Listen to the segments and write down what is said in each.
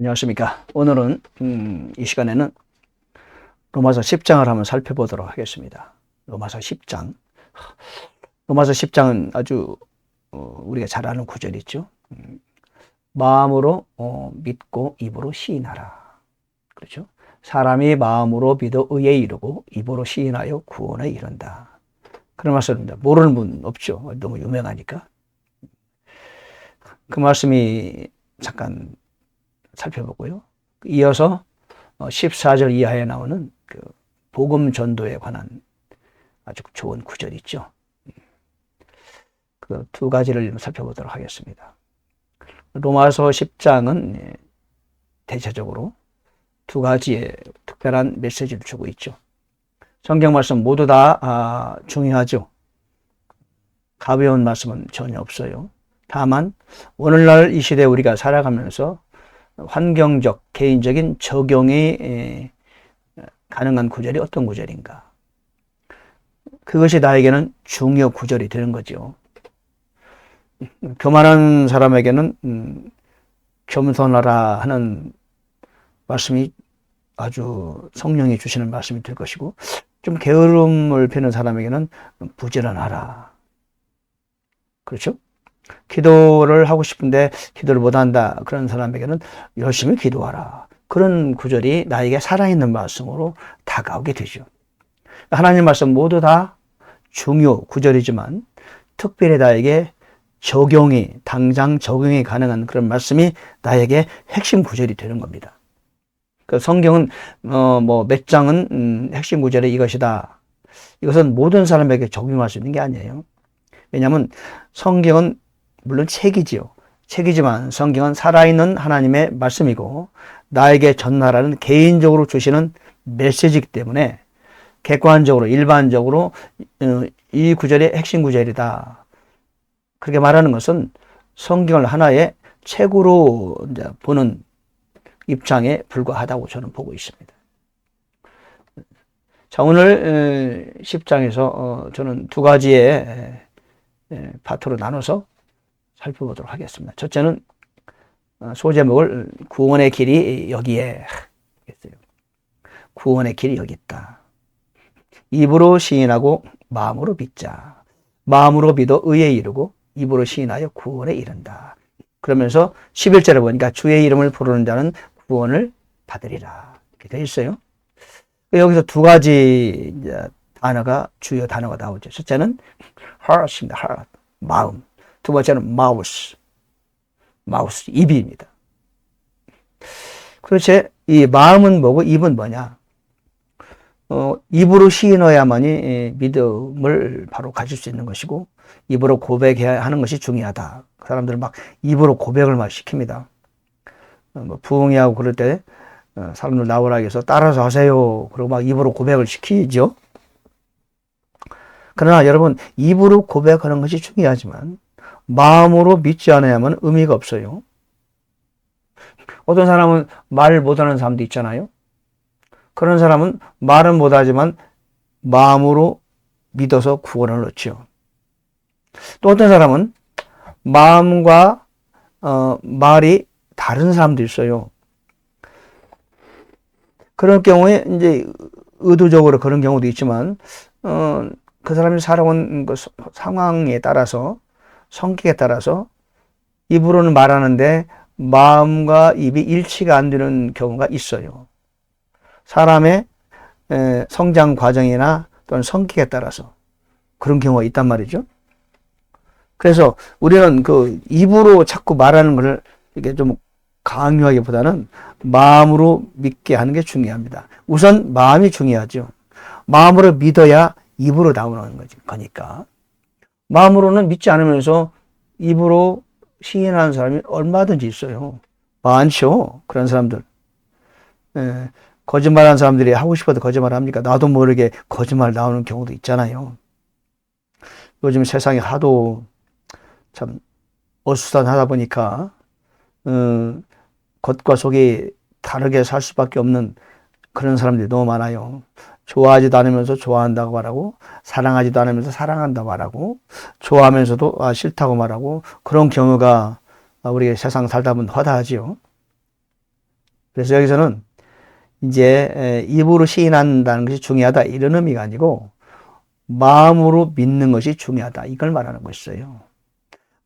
안녕하십니까. 오늘은 이 시간에는 로마서 10장을 한번 살펴보도록 하겠습니다. 로마서 10장. 로마서 10장은 아주 우리가 잘 아는 구절이 있죠. 마음으로 믿고 입으로 시인하라. 그렇죠. 사람이 마음으로 믿어 의에 이르고 입으로 시인하여 구원에 이른다. 그런 말씀입니다. 모르는 분 없죠. 너무 유명하니까. 그 말씀이 잠깐 살펴보고요. 이어서 14절 이하에 나오는 그 복음 전도에 관한 아주 좋은 구절이 있죠. 그 두 가지를 살펴보도록 하겠습니다. 로마서 10장은 대체적으로 두 가지의 특별한 메시지를 주고 있죠. 성경 말씀 모두 다 중요하죠. 가벼운 말씀은 전혀 없어요. 다만 오늘날 이 시대에 우리가 살아가면서 환경적, 개인적인 적용이 가능한 구절이 어떤 구절인가? 그것이 나에게는 중요 구절이 되는 거죠. 교만한 사람에게는 겸손하라 하는 말씀이 아주 성령이 주시는 말씀이 될 것이고, 좀 게으름을 피는 사람에게는 부지런하라. 그렇죠? 기도를 하고 싶은데 기도를 못한다. 그런 사람에게는 열심히 기도하라. 그런 구절이 나에게 살아있는 말씀으로 다가오게 되죠. 하나님 말씀 모두 다 중요 구절이지만 특별히 나에게 당장 적용이 가능한 그런 말씀이 나에게 핵심 구절이 되는 겁니다. 그 성경은 몇 장은 핵심 구절이 이것이다. 이것은 모든 사람에게 적용할 수 있는 게 아니에요. 왜냐하면 성경은 물론 책이지요. 책이지만 성경은 살아있는 하나님의 말씀이고 나에게 전하라는 개인적으로 주시는 메시지이기 때문에 객관적으로 일반적으로 이 구절이 핵심 구절이다. 그렇게 말하는 것은 성경을 하나의 책으로 이제 보는 입장에 불과하다고 저는 보고 있습니다. 자, 오늘 10장에서 저는 두 가지의 파트로 나눠서 살펴보도록 하겠습니다. 첫째는 소제목을 구원의 길이 여기에 하겠어요. 구원의 길이 여기 있다. 입으로 시인하고 마음으로 믿자. 마음으로 믿어 의에 이르고 입으로 시인하여 구원에 이른다. 그러면서 11절에 보니까 주의 이름을 부르는 자는 구원을 받으리라. 이렇게 되어 있어요. 여기서 두 가지 단어가 주요 단어가 나오죠. 첫째는 heart입니다. heart, 마음. 두 번째는 mouth, 입입니다. 도대체 이 마음은 뭐고 입은 뭐냐? 입으로 시인해야만이 믿음을 바로 가질 수 있는 것이고 입으로 고백해야 하는 것이 중요하다. 그 사람들은 막 입으로 고백을 막 시킵니다. 부흥회하고 그럴 때 사람들 나오라 해서 따라서 하세요. 그리고 막 입으로 고백을 시키죠. 그러나 여러분, 입으로 고백하는 것이 중요하지만 마음으로 믿지 않아야만 의미가 없어요. 어떤 사람은 말 못하는 사람도 있잖아요. 그런 사람은 말은 못하지만 마음으로 믿어서 구원을 얻죠. 또 어떤 사람은 마음과 말이 다른 사람도 있어요. 그런 경우에 이제 의도적으로 그런 경우도 있지만 그 사람이 살아온 그 상황에 따라서 성격에 따라서 입으로는 말하는데 마음과 입이 일치가 안 되는 경우가 있어요. 사람의 성장 과정이나 또는 성격에 따라서 그런 경우가 있단 말이죠. 그래서 우리는 그 입으로 자꾸 말하는 것을 이렇게 좀 강요하기보다는 마음으로 믿게 하는 게 중요합니다. 우선 마음이 중요하죠. 마음으로 믿어야 입으로 나오는 거니까. 마음으로는 믿지 않으면서 입으로 시인하는 사람이 얼마든지 있어요. 많죠. 그런 사람들. 거짓말하는 사람들이 하고 싶어도 거짓말 합니까? 나도 모르게 거짓말 나오는 경우도 있잖아요. 요즘 세상이 하도 참 어수선하다 보니까 겉과 속이 다르게 살 수밖에 없는 그런 사람들이 너무 많아요. 좋아하지도 않으면서 좋아한다고 말하고 사랑하지도 않으면서 사랑한다고 말하고 좋아하면서도 싫다고 말하고 그런 경우가 우리 세상 살다 보면 허다하지요. 그래서 여기서는 이제 입으로 시인한다는 것이 중요하다 이런 의미가 아니고 마음으로 믿는 것이 중요하다 이걸 말하는 것이에요.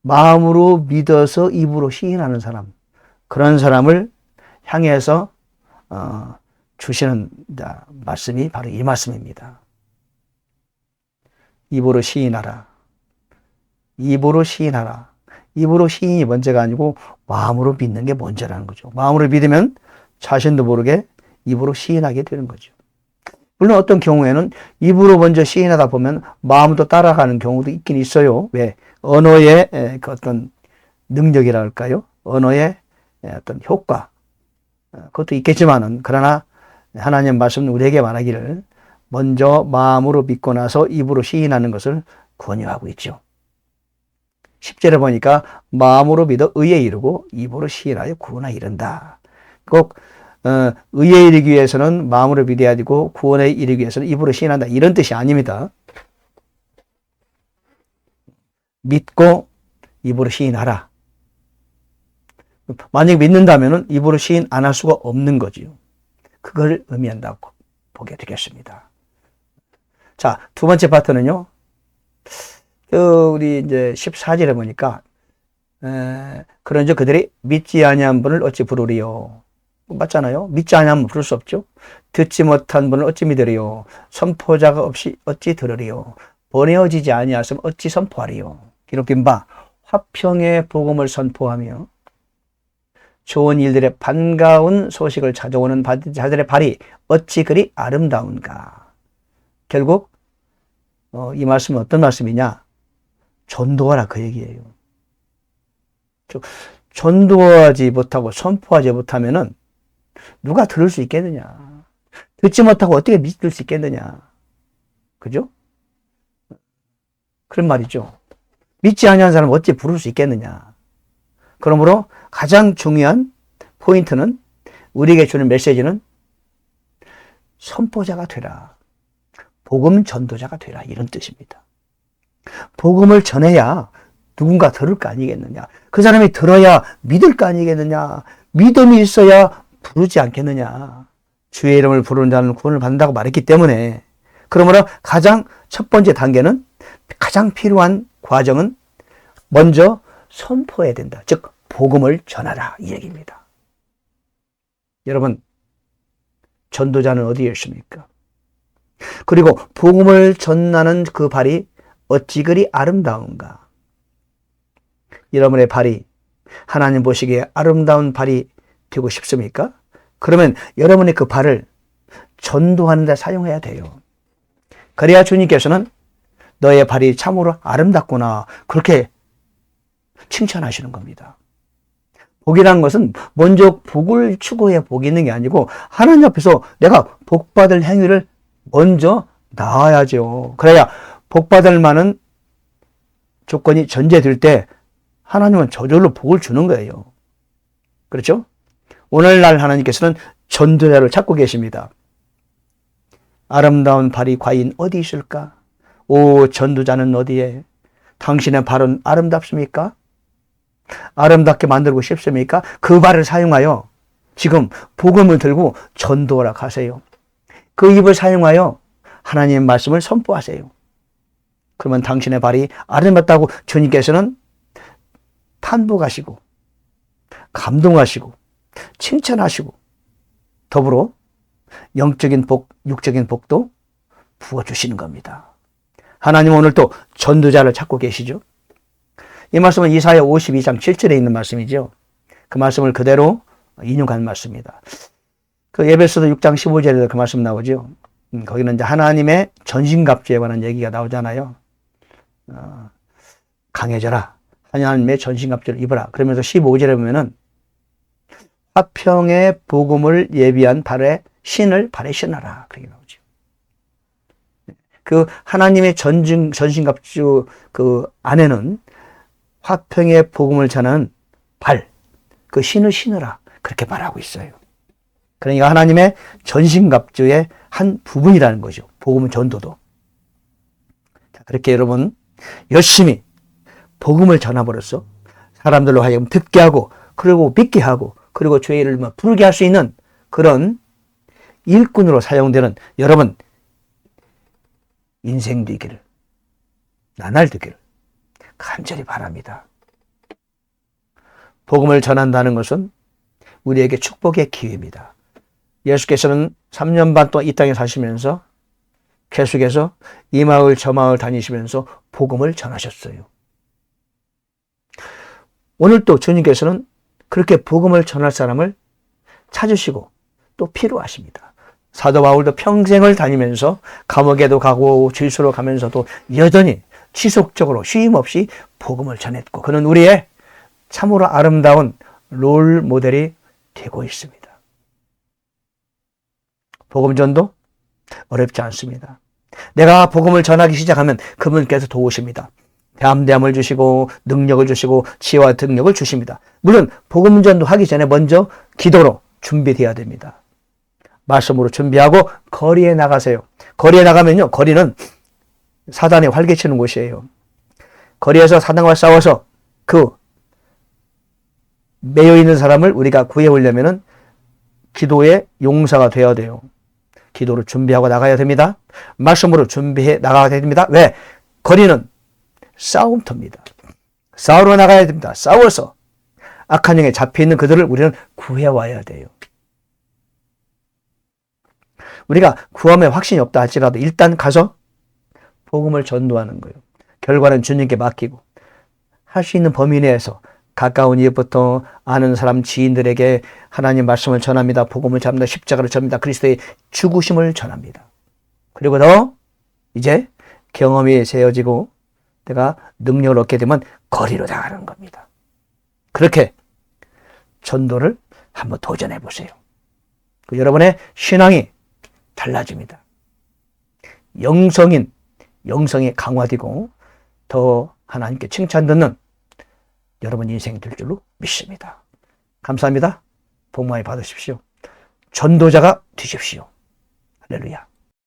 마음으로 믿어서 입으로 시인하는 사람, 그런 사람을 향해서 주시는 말씀이 바로 이 말씀입니다. 입으로 시인하라. 입으로 시인하라. 입으로 시인이 먼저가 아니고 마음으로 믿는 게 먼저라는 거죠. 마음으로 믿으면 자신도 모르게 입으로 시인하게 되는 거죠. 물론 어떤 경우에는 입으로 먼저 시인하다 보면 마음도 따라가는 경우도 있긴 있어요. 왜? 언어의 그 어떤 능력이라 할까요? 언어의 어떤 효과. 그것도 있겠지만은, 그러나 하나님 말씀은 우리에게 말하기를 먼저 마음으로 믿고 나서 입으로 시인하는 것을 권유하고 있죠. 10절에 보니까 마음으로 믿어 의에 이르고 입으로 시인하여 구원에 이른다. 꼭 의에 이르기 위해서는 마음으로 믿어야 되고 구원에 이르기 위해서는 입으로 시인한다 이런 뜻이 아닙니다. 믿고 입으로 시인하라. 만약 믿는다면 입으로 시인 안 할 수가 없는 거지요. 그걸 의미한다고 보게 되겠습니다. 자, 두 번째 파트는요. 우리 이제 14절에 보니까 그런즉 그들이 믿지 아니한 분을 어찌 부르리요. 맞잖아요. 믿지 아니하면 부를 수 없죠. 듣지 못한 분을 어찌 믿으리요. 선포자가 없이 어찌 들으리요. 보내어지지 아니하였으면 어찌 선포하리요. 기록된 바 화평의 복음을 선포하며 좋은 일들의 반가운 소식을 찾아오는 자들의 발이 어찌 그리 아름다운가. 결국 이 말씀은 어떤 말씀이냐. 전도하라 그 얘기예요. 전도하지 못하고 선포하지 못하면은 누가 들을 수 있겠느냐. 듣지 못하고 어떻게 믿을 수 있겠느냐. 그죠? 그런 말이죠. 믿지 아니한 사람은 어찌 부를 수 있겠느냐. 그러므로 가장 중요한 포인트는 우리에게 주는 메시지는 선포자가 되라. 복음 전도자가 되라. 이런 뜻입니다. 복음을 전해야 누군가 들을 거 아니겠느냐. 그 사람이 들어야 믿을 거 아니겠느냐. 믿음이 있어야 부르지 않겠느냐. 주의 이름을 부르는 자는 구원을 받는다고 말했기 때문에, 그러므로 가장 첫 번째 단계는, 가장 필요한 과정은 먼저 선포해야 된다. 즉 복음을 전하라 이 얘기입니다. 여러분, 전도자는 어디에 있습니까? 그리고 복음을 전하는 그 발이 어찌 그리 아름다운가. 여러분의 발이 하나님 보시기에 아름다운 발이 되고 싶습니까? 그러면 여러분의 그 발을 전도하는 데 사용해야 돼요. 그래야 주님께서는 너의 발이 참으로 아름답구나 그렇게 칭찬하시는 겁니다. 복이라는 것은 먼저 복을 추구해 복이 있는 게 아니고 하나님 앞에서 내가 복받을 행위를 먼저 나와야죠. 그래야 복받을 만한 조건이 전제될 때 하나님은 저절로 복을 주는 거예요. 그렇죠? 오늘날 하나님께서는 전도자를 찾고 계십니다. 아름다운 발이 과연 어디 있을까? 오, 전도자는 어디에? 당신의 발은 아름답습니까? 아름답게 만들고 싶습니까? 그 발을 사용하여 지금 복음을 들고 전도하라 하세요. 그 입을 사용하여 하나님의 말씀을 선포하세요. 그러면 당신의 발이 아름답다고 주님께서는 탄복하시고 감동하시고 칭찬하시고 더불어 영적인 복, 육적인 복도 부어주시는 겁니다. 하나님은 오늘 또 전도자를 찾고 계시죠. 이 말씀은 이사야 52장 7절에 있는 말씀이죠. 그 말씀을 그대로 인용한 말씀입니다. 그 에베소서 6장 15절에도 그 말씀 나오죠. 거기는 이제 하나님의 전신갑주에 관한 얘기가 나오잖아요. 강해져라. 하나님의 전신갑주를 입어라. 그러면서 15절에 보면은 화평의 복음을 예비한 발에 신을 발에 신어라. 그렇게 나오죠. 그 하나님의 전신갑주 그 안에는 화평의 복음을 전하는 발, 그 신을 신으라. 그렇게 말하고 있어요. 그러니까 하나님의 전신갑주의 한 부분이라는 거죠. 복음 전도도. 자, 그렇게 여러분 열심히 복음을 전함으로써 사람들로 하여금 듣게 하고 그리고 믿게 하고 그리고 주의 이름을 부르게 할 수 있는 그런 일꾼으로 사용되는 여러분 인생 되기를, 나날 되기를 간절히 바랍니다. 복음을 전한다는 것은 우리에게 축복의 기회입니다. 예수께서는 3년 반 동안 이 땅에 사시면서 계속해서 이 마을 저 마을 다니시면서 복음을 전하셨어요. 오늘 또 주님께서는 그렇게 복음을 전할 사람을 찾으시고 또 필요하십니다. 사도 바울도 평생을 다니면서 감옥에도 가고 질소로 가면서도 여전히 지속적으로 쉼 없이 복음을 전했고, 그는 우리의 참으로 아름다운 롤 모델이 되고 있습니다. 복음 전도 어렵지 않습니다. 내가 복음을 전하기 시작하면 그분께서 도우십니다. 담대함을 주시고 능력을 주시고 지혜와 능력을 주십니다. 물론 복음 전도하기 전에 먼저 기도로 준비되어야 됩니다. 말씀으로 준비하고 거리에 나가세요. 거리에 나가면요, 거리는 사단이 활개치는 곳이에요. 거리에서 사단과 싸워서 그 매여 있는 사람을 우리가 구해오려면은 기도의 용사가 되어야 돼요. 기도로 준비하고 나가야 됩니다. 말씀으로 준비해 나가야 됩니다. 왜? 거리는 싸움터입니다. 싸우러 나가야 됩니다. 싸워서 악한 영에 잡혀있는 그들을 우리는 구해와야 돼요. 우리가 구함에 확신이 없다 할지라도 일단 가서 복음을 전도하는 거예요. 결과는 주님께 맡기고 할 수 있는 범위 내에서 가까운 이웃부터 아는 사람, 지인들에게 하나님 말씀을 전합니다. 복음을 전합니다. 십자가를 전합니다. 그리스도의 죽으심을 전합니다. 그리고 더 이제 경험이 세워지고 내가 능력을 얻게 되면 거리로 나가는 겁니다. 그렇게 전도를 한번 도전해 보세요. 여러분의 신앙이 달라집니다. 영성이 강화되고 더 하나님께 칭찬 듣는 여러분 인생이 될 줄로 믿습니다. 감사합니다. 복 많이 받으십시오. 전도자가 되십시오. 할렐루야.